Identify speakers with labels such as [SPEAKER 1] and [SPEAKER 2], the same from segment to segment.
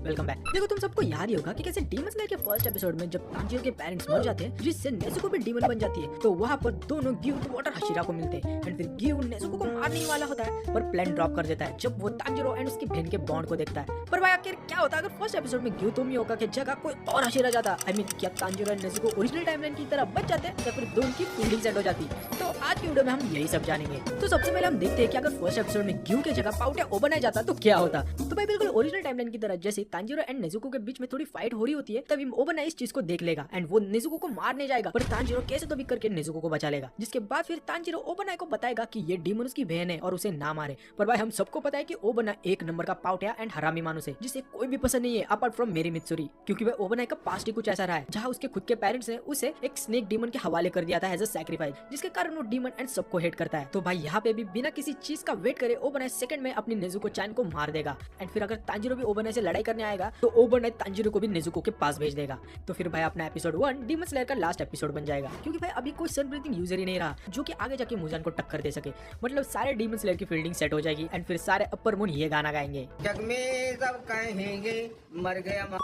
[SPEAKER 1] Welcome back. देखो तुम सबको याद ही होगा कि कैसे डीमन स्लेयर के फर्स्ट एपिसोड में जब तांजीरो के पेरेंट्स मर जाते हैं जिससे नेजुको भी डीमन बन जाती है, तो वहाँ पर दोनों ग्यू वाटर हशिरा को मिलते हैं एंड फिर ग्यू नेजुको को मारने ही वाला होता है पर प्लान ड्रॉप कर देता है जब वो तांजीरो एंड उसकी बहन के बॉन्ड को देखता है। पर भाई आखिर क्या होता अगर फर्स्ट एपिसोड में ग्यू तोमियोका की जगह कोई और हशिरा जाता? आई मीन क्या Tanjiro and Nezuko original timeline की तरह बच जाते या फिर दोनों की फील्डिंग सेट हो जाती? तो आज की वीडियो में हम यही सब जानेंगे। तो सबसे पहले हम देखते हैं कि अगर फर्स्ट एपिसोड में ग्यू की जगह पाउटे ओबनाई जाता तो क्या होता। तो भाई बिल्कुल ओरिजिनल टाइमलाइन की तरह जैसे तांजीरो एंड नेजुको के बीच में थोड़ी फाइट हो रही होती है तभी ओबनाई इस चीज को देख लेगा एंड वो नेजुको को मारने जाएगा पर तांजीरो कैसे तो भी करके नेजुको को बचा लेगा। जिसके बाद फिर तांजीरो ओबनाई को बताएगा कि ये डीमन उसकी बहन है और उसे ना मारे। पर भाई हम सबको पता है कि ओबनाई एक नंबर का पाउटिया एंड हरामी मानुस है जिसे कोई भी पसंद नहीं है अपार्ट फ्रॉम मेरी मित्सुरी, क्योंकि वह ओबनाई का पास्ट ही कुछ ऐसा रहा है जहाँ उसके खुद के पेरेंट्स ने उसे एक स्नेक डीमन के हवाले कर दिया था एज अ सैक्रिफाइस, जिसके कारण वो डीमन एंड सबको हेट करता है। तो भाई यहाँ पे भी बिना किसी चीज का वेट करे ओबनाई सेकंड में अपनी नेजुको चैन को मार देगा एंड फिर अगर तांजीरो भी ओबनाई से लड़ाई करने आएगा तो ओबनाई तांजीरो को भी नेजुको के पास भेज देगा। तो फिर भाई अपना एपिसोड 1 डीमन स्लेयर का लास्ट एपिसोड बन जाएगा, क्योंकि भाई अभी कोई सन ब्रीथिंग यूजर ही नहीं रहा जो कि आगे जाके मुजान को टक्कर दे सके। मतलब सारे डीमन स्लेयर की फील्डिंग सेट हो जाएगी एंड फिर सारे अपर मून ये गाना गाएंगे,
[SPEAKER 2] जग में सब कहेंगे मर गया।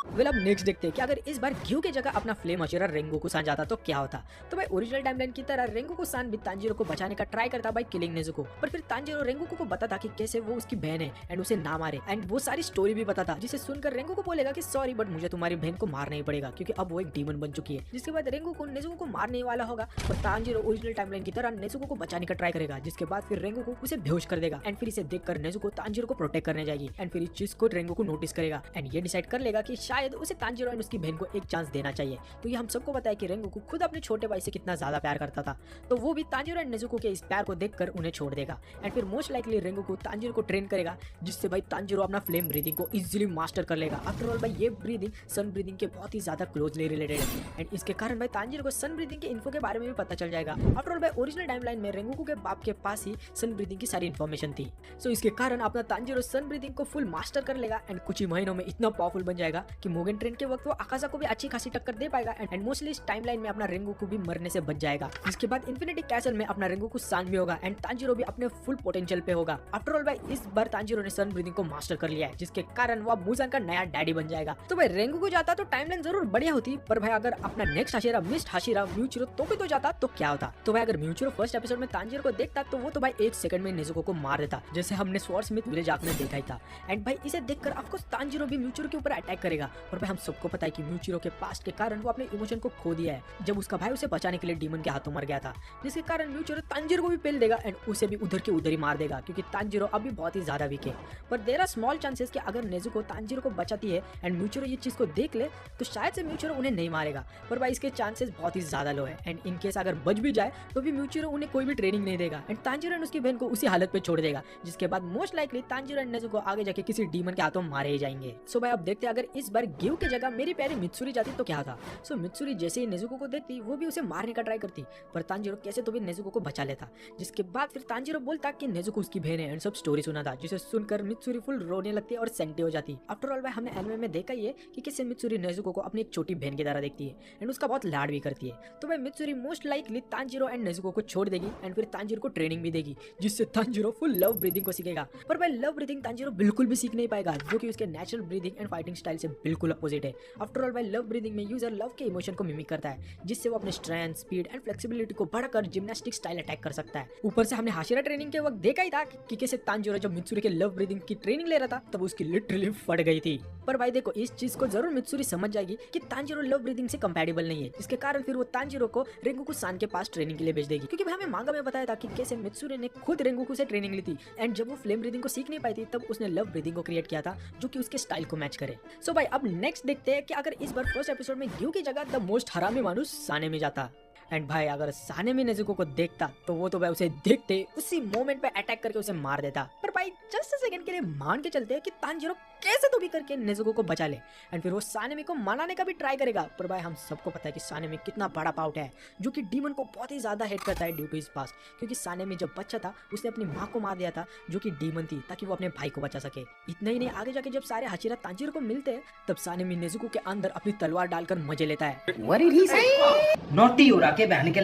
[SPEAKER 1] वेल अब नेक्स्ट देखते हैं कि अगर इस बार ग्यू की जगह अपना फ्लेम हशिरा रेंगोकू सान जाता तो क्या होता। तो भाई ओरिजिनल टाइमलाइन की तरह रेंगोकू सान भी तांजीरो को बचाने का ट्राई करता बाय किलिंग नेजुको, पर फिर तांजीरो रेंगोकू को बताता कि कैसे वो उसकी बहन है एंड उसे ना मारे एंड वो सारी स्टोरी भी बताता, जिसे सुनकर रेंगोकू बोलेगा कि सॉरी बट मुझे तुम्हारी बहन को मारना ही पड़ेगा क्योंकि अब वो एक डीमन बन चुकी है। जिसके बाद रेंगोकू नेजुको को मारने ही वाला होगा पर तांजीरो ओरिजिनल टाइमलाइन की तरह नेजुको को बचाने का ट्राई करेगा। जिसके बाद फिर रेंगोकू उसे बेहोश कर देगा एंड फिर इसे देखकर नेजुको तांजीरो को प्रोटेक्ट करने जाएगी एंड फिर इस चीज को रेंगोकू नोटिस करेगा एंड ये डिसाइड कर लेगा कि शायद उसे तांजीरो एंड उसकी बहन को एक चांस देना चाहिए। तो ये हम सबको पता है कि रेंगोकू खुद अपने छोटे भाई से कितना ज्यादा प्यार करता था, तो वो भी तांजीरो एंड नेजुको के इस प्यार को देखकर उन्हें छोड़ देगा एंड फिर मोस्ट लाइकली रेंगोकू तांजीरो को ट्रेन करेगा जिससे भाई तांजीरो अपना फ्लेम ब्रीदिंग को इजीली मास्टर कर लेगा। आफ्टर ऑल भाई ये ब्रीदिंग सन ब्रीदिंग के बहुत ही ज्यादा क्लोजली रिलेटेड है एंड इसके कारण भाई तांजीरो को सन ब्रीदिंग के इन्फो के बारे में भी पता चल जाएगा। आफ्टर ऑल भाई ओरिजिनल टाइमलाइन में रेंगोकू के बाप के पास ही सन ब्रीदिंग की सारी इन्फॉर्मेशन थी, सो इसके कारण अपना तांजीरो सन ब्रीदिंग को फुल मास्टर कर लेगा एंड कुछ ही महीनों में इतना पावरफुल बन जाएगा कि मोगन ट्रेन के वक्त वो अकाजा को भी अच्छी खासी टक्कर दे पाएगा एंड मोस्टली इस टाइमलाइन में अपना रेंगोकू भी मरने से बच जाएगा। इसके बाद इन्फिनिटी कैसल में अपना रेंगोकू सान भी होगा एंड तांजीरो भी अपने फुल पोटेंशियल पे होगा। आफ्टर ऑल भाई इस बार तांजीरो ने सन ब्रीदिंग को मास्टर कर लिया है जिसके कारण वो मुजान का नया डैडी बन जाएगा। तो भाई रेंगोकू जाता तो टाइमलाइन जरूर बढ़िया होती, पर भाई अगर अपना नेक्स्ट हशिरा मिस्ट हशिरा म्यूचिरो तो जाता तो क्या होता। तो भाई अगर म्यूचिरो फर्स्ट एपिसोड में तांजीरो को देखता तो वो तो भाई एक सेकंड में नेजुको को मार देता जैसे हमने स्वॉर्ड स्मिथ विलेज आर्क में देखा ही था एंड भाई इसे देखकर ऑफकोर्स तांजीरो भी म्यूचिरो के ऊपर अटैक करेगा। और भाई हम सबको पता है कि म्यूचिरो के पास्ट के कारण वो अपने इमोशन को खो दिया है जब उसका भाई उसे बचाने के लिए डीमन के हाथों मर गया था, जिसके कारण म्यूचिरो तांजीरो को भी पेल देगा एंड उसे भी उधर के उधर ही मार देगा क्योंकि तांजीरो अभी बहुत ही ज्यादा वीक है। पर देयर आर स्मॉल चांसेस कि अगर नेजुको तांजीरो को बचाती है एंड म्यूचिरो ये चीज को देख ले तो शायद से म्यूचिरो उन्हें नहीं मारेगा, पर भाई इसके चांसेस बहुत ही ज्यादा लो है एंड इन केस अगर बच भी जाए तो भी म्यूचिरो उन्हें कोई भी ट्रेनिंग नहीं देगा एंड तांजीरो एंड उसकी बहन को उसी हालत पे छोड़ देगा, जिसके बाद most likely Tanjiro and Nezuko आगे जाके किसी डीमन के हाथों मारे ही जाएंगे। सो भाई अब देखते हैं अगर इस बार ग्यू की जगह मेरी प्यारी मित्सुरी जाती तो क्या था। सो मित्सुरी जैसे ही नेजुको को देखती वो भी उसे मारने का ट्राई करती पर तांजीरो कैसे तो भी नेजुको को बचा लेता। जिसके बाद फिर तांजीरो बोलता कि नेजुको उसकी बहन है एंड सब स्टोरी सुना था, जिसे सुनकर मित्सुरी फुल रोने लगती है और सेंटी हो जाती। आफ्टर ऑल भाई हमने एनिमे में देखा ही है कि कैसे मित्सुरी नेजुको को अपनी एक छोटी बहन की तरह देखती है एंड उसका बहुत लाड भी करती है। तो भाई Mitsuri most likely Tanjiro and Nezuko को छोड़ देगी एंड फिर तांजीरो को ट्रेनिंग भी देगी जिससे तांजीरो फुल लव ब्रीदिंग को सीखेगा। पर भाई लव ब्रीदिंग तांजीरो बिल्कुल भी सीख नहीं पाएगा जो कि उसके natural breathing and fighting style से बिल्कुल अपोजिट है। आफ्टर ऑल भाई लव ब्रीदिंग में यूजर लव के इमोशन को मिमिक करता है जिससे वो अपने स्ट्रेंथ स्पीड एंड फ्लेक्सिबिलिटी को बढ़ाकर जिम्नास्टिक स्टाइल अटैक कर सकता है। ऊपर से हमने हाशिरा ट्रेनिंग के वक्त देखा ही था कि कैसे तांजीरो जब मित्सुरी के लव ब्रीदिंग की ट्रेनिंग ले रहा था तब उसकी लिटरली फट गई थी। पर भाई देखो इस चीज को जरूर मित्सुरी समझ जाएगी कि तांजीरो लव ब्रीदिंग से कंपैटिबल नहीं है, जिसके कारण फिर वो तांजीरो को रेंगोकू सान के पास ट्रेनिंग के लिए भेज देगी, क्योंकि भाई हमें मांगा में बताया था कि कैसे मित्सुरी ने खुद रेंगोकू से ट्रेनिंग ली थी एंड जब वो फ्लेम ब्रीदिंग को सीख नहीं पाई थी तब उसने लव ब्रीदिंग को क्रिएट किया था जो कि उसके स्टाइल को मैच करे। सो भाई अब नेक्स्ट देखते हैं कि अगर इस बार फर्स्ट एपिसोड में ग्यू की जगह द मोस्ट हरामी मानुस साने में जाता एंड भाई अगर साने में नेजुको को देखता तो वो तो भाई उसे देखते उसी मोमेंट पे अटैक करके उसे मार देता। पर भाई जस्ट सेकंड के लिए मान के चलते हैं कि तांजीरो कैसे तो भी करके नेजुको को बचा ले एंड फिर वो सानेमी को मनाने का भी ट्राई करेगा। पर भाई हम सबको पता है कि सानेमी कितना बड़ा पाउट है जो कि डीमन को बहुत ही ज्यादा हेट करता है ड्यू टू हिज पास्ट, क्योंकि सानेमी जब बच्चा था उसने अपनी माँ को मार दिया था जो कि डीमन थी ताकि वो अपने भाई को बचा सके। इतना ही नहीं, आगे जाके जब सारे हशिरा तांजीरो को मिलते हैं तब सानेमी नेजुको के अंदर अपनी तलवार डालकर मजे लेता है।
[SPEAKER 2] नोटी उड़ा के बहन के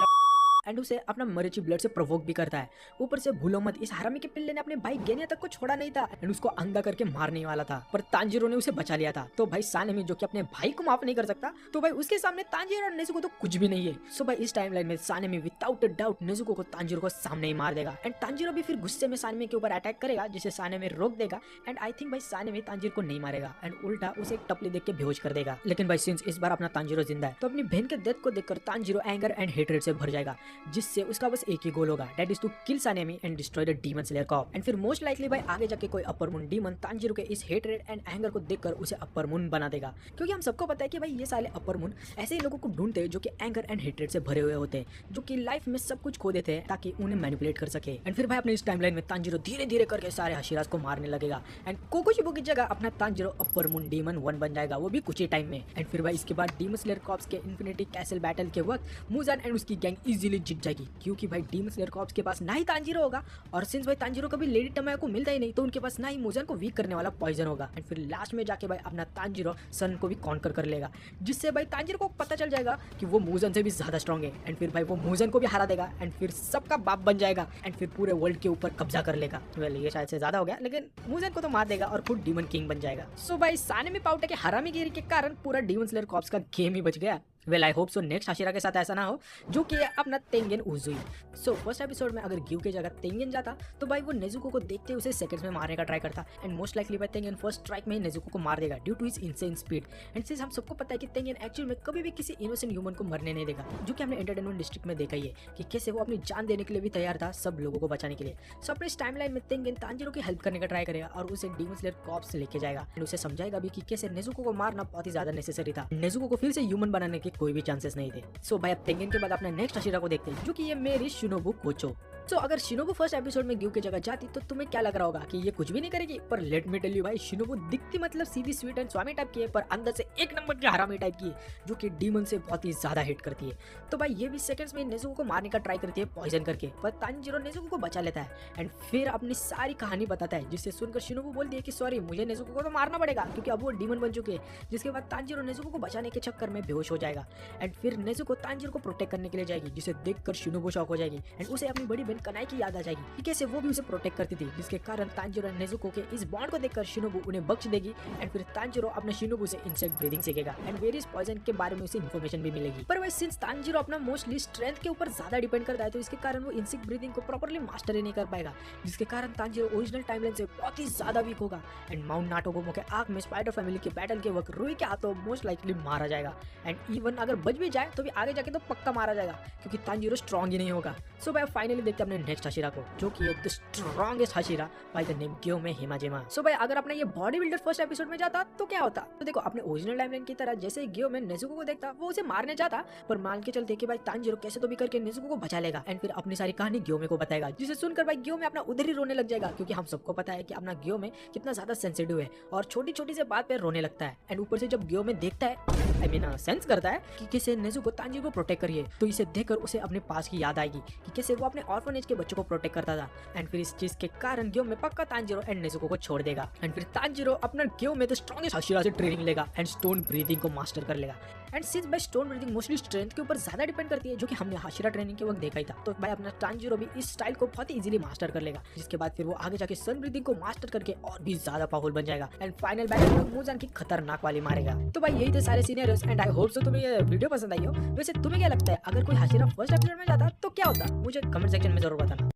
[SPEAKER 1] एंड उसे अपना मरीची ब्लड से प्रोवोक भी करता है। ऊपर से भूलो मत, इस हरामी के पिल्ले ने अपने भाई गेनिया तक को छोड़ा नहीं था एंड उसको अंधा करके मारने वाला था, पर तांजीरो ने उसे बचा लिया था। तो भाई सानेमी जो कि अपने भाई को माफ नहीं कर सकता, तो भाई उसके सामने तांजीरो और नेजुको तो कुछ भी नहीं है। सो भाई इस टाइमलाइन में Sanemi without a doubt Nezuko को तांजीरो को सामने ही मार देगा एंड तांजीरो भी फिर गुस्से में सानेमी के ऊपर अटैक करेगा, जिसे सानेमी रोक देगा एंड आई थिंक भाई सानेमी तांजीरो को नहीं मारेगा एंड उल्टा उसे एक टपली देख के बेहोश कर देगा। लेकिन भाई सिंस इस बार अपना तांजीरो जिंदा है, तो अपनी बहन के डेथ को देखकर तांजीरो एंगर एंड हेट्रेड से भर जाएगा, जिससे उसका बस एक ही गोल होगा, that is to kill Sanemi and destroy the demon slayer corps. And फिर मोस्ट लाइकली भाई आगे जाके कोई अपर मून डीमन तांजीरो के इस हेट्रेड एंड एंगर को देखकर उसे अपर मून बना देगा, क्योंकि हम सबको पता है कि भाई ये साले अपर मून ऐसे ही लोगों को ढूंढते हैं जो कि एंगर एंड हेट्रेड से भरे हुए होते हैं, जो कि लाइफ में सब कुछ खो देते हैं ताकि उन्हें मैनिपुलेट कर सके। एंड फिर भाई अपने इस टाइमलाइन में तांजीरो धीरे धीरे करके सारे हशीराज को मारने लगेगा एंड कोकोशिबो की जगह अपना तांजीरो अपर मून डीमन 1 बन जाएगा, वो भी कुछ ही टाइम में। एंड फिर भाई इसके बाद डीमन स्लेयर कॉर्प्स के इन्फिनिटी कैसल बैटल के वक्त मुजान एंड उसकी गैंग इजीली जीत जाएगी, क्योंकि भाई डीमन स्लेयर कॉर्प्स के पास ना ही तांजीरो होगा और सिंस भाई तांजीरो कभी लेडी टमायो को मिलता ही नहीं, तो उनके पास ना ही मुजान को वीक करने वाला पॉइजन होगा। एंड फिर लास्ट में जाके भाई अपना तांजीरो सन को भी कॉन्कर कर लेगा, जिससे भाई तांजीरो को पता चल जाएगा कि वो मुजान से भी ज्यादा स्ट्रॉन्ग है एंड फिर भाई वो मुजान को भी हरा देगा एंड फिर सबका बाप बन जाएगा एंड फिर पूरे वर्ल्ड के ऊपर कब्जा कर लेगा। वेल ये शायद से ज्यादा हो गया, लेकिन मुजान को तो मार देगा और खुद डीमन किंग बन जाएगा। सो भाई सानेमी पाउटा के हरामीगिरी के कारण पूरा डीमन स्लेयर कॉर्प्स का गेम ही बच गया। Well I hope so next Hashira के साथ ऐसा ना हो जो कि अपना तेंगेन उजुई। सो फर्स्ट एपिसोड में अगर ग्यू की जगह तेंगेन जाता तो भाई वो नेजुको को देखते उसे सेकंड्स में मारने का ट्राई करता एंड मोस्ट लाइकली भाई तेंगेन फर्स्ट स्ट्राइक में ही नेजुको को मार देगा due to his insane speed. And since हम सबको पता है कि तेंगेन एक्चुअल में कभी भी किसी इनोसेंट ह्यूमन को मरने नहीं देगा, जो कि हमने एंटरटेनमेंट डिस्ट्रिक्ट में देखा ही है कि कैसे वो अपनी जान देने के लिए भी तैयार था सब लोगों को बचाने के लिए। सो अपने इस टाइमलाइन में तेंगेन तांजीरो की हेल्प करने का ट्राई करेगा और उसे डीमन स्लेयर कॉर्प्स लेके जाएगा एंड उसे समझाएगा भी कि कैसे नेजुको को मारना बहुत ही ज्यादा नेसेसरी था, नेजुको को फिर से ह्यूमन बनाने के कोई भी चांसेस नहीं थे। सो भाई अब तेंगेन के बाद अपने नेक्स्ट हाशिरा को देखते हैं, जो कि ये मेरी शिनोबु कोचो। सो अगर शिनोबु फर्स्ट एपिसोड में ग्यू की जगह जाती तो तुम्हें क्या लग रहा होगा कि ये कुछ भी नहीं करेगी, पर लेट मी टेल यू भाई शिनोबु दिखती मतलब सीधी स्वीट एंड स्वामी टाइप की है, पर अंदर से एक नंबर की हरामी टाइप की है, जो कि डीमन से बहुत ही ज्यादा हिट करती है। तो भाई ये भी सेकंड्स में नेजुको को मारने का ट्राई करती है पॉइजन करके, पर तांजीरो नेजुको को बचा लेता है एंड फिर अपनी सारी कहानी बताता है, जिससे सुनकर शिनोबु बोलती है कि सॉरी मुझे नेजुको को तो मारना पड़ेगा क्योंकि अब वो डीमन बन चुके हैं। जिसके बाद तांजीरो नेजुको को बचाने के चक्कर में बेहोश हो जाएगा एंड फिर नेजुको तांजीरो को प्रोटेक्ट करने के लिए जाएगी, जिसे देखकर शिनोबु शॉक हो जाएगी एंड उसे अपनी बड़ी बहन कनाई की याद आ जाएगी कि कैसे वो भी उसे प्रोटेक्ट करती थी, जिसके कारण तांजीरो और नेजुको के इस बॉन्ड को देखकर शिनोबु उन्हें बख्श देगी एंड फिर तांजीरो अपने शिनोबु से इंसेक्ट ब्रीदिंग सीखेगा एंड वेरियस पॉइजन के बारे में उसे इन्फॉर्मेशन भी मिलेगी। पर भाई सिंस तांजीरो अपना मोस्टली स्ट्रेंथ के ऊपर ज्यादा डिपेंड करता है, तो इसके कारण वो इंसेक्ट ब्रीदिंग को प्रॉपर्ली मास्टर ही नहीं कर पाएगा, जिसके कारण तांजीरो ओरिजिनल टाइमलाइन से बहुत ही ज्यादा वीक होगा एंड माउंट नाटोगोमो के आग में स्पाइडर फैमिली के बैटल के वक्त रुई के हाथों मोस्ट लाइकली मारा जाएगा एंड इवन अगर बच भी जाए तो भी आगे जाके तो पक्का मारा जाएगा, क्योंकि तांजीरो स्ट्रॉन्ग ही नहीं होगा। सो भाई फाइनली देखते हैं अपने नेक्स्ट हाशिरा को, जो कि the strongest Hashira by the name Gyomei Himejima. So भाई अगर अपना ये बॉडी बिल्डर फर्स्ट एपिसोड में जाता तो क्या होता, तो देखो अपने ओरिजिनल टाइमलाइन की तरह जैसे ग्योमे नेजुको को देखता वो उसे मारने जाता, पर मान के चलते कि भाई तांजीरो कैसे तो भी करके नेजुको को बचा लेगा एंड फिर अपनी सारी कहानी ग्योमे को बताएगा, जिसे सुनकर भाई ग्योमे अपना उधर ही रोने लग जाएगा, क्योंकि हम सबको पता है कि अपना ग्योमे कितना ज्यादा सेंसिटिव है और छोटी छोटी से बात पे रोने लगता है। एंड ऊपर से जब ग्योमे देखता है आई मीन सेंस करता है कि कैसे नेजुको तांजीरो को प्रोटेक्ट करिए, तो इसे देखकर उसे अपने पास की याद आएगी कि कैसे वो अपने ऑर्फनेज के बच्चों को प्रोटेक्ट करता था एंड फिर इस चीज के कारण ग्योमे पक्का तांजीरो एंड नेजुको को छोड़ देगा एंड फिर तांजीरो अपना ग्योमे द स्ट्रॉन्गेस्ट हाशिरा से ट्रेनिंग लेगा एंड स्टोन ब्रीदिंग को मास्टर कर लेगा। एंड सिंस भाई स्टोन ब्रीदिंग मोस्टली स्ट्रेंथ के ऊपर ज्यादा डिपेंड करती है, जो कि हमने हाशिरा ट्रेनिंग के वक्त देखा ही था, तो भाई अपना तांजीरो भी इस स्टाइल को बहुत ही इजीली मास्टर कर लेगा, जिसके बाद फिर वो आगे जाके सन ब्रीदिंग को मास्टर करके और भी ज्यादा पावरफुल बन जाएगा एंड फाइनल बैटल में मुजान की खतरनाक वाली मारेगा। तो भाई यही थे सारे scenarios and I hope so तुम्हें ये वीडियो पसंद आई हो। वैसे तुम्हें क्या लगता है अगर कोई हाशिरा फर्स्ट एपिसोड में जाता तो क्या होता, मुझे कमेंट सेक्शन में जरूर बताना।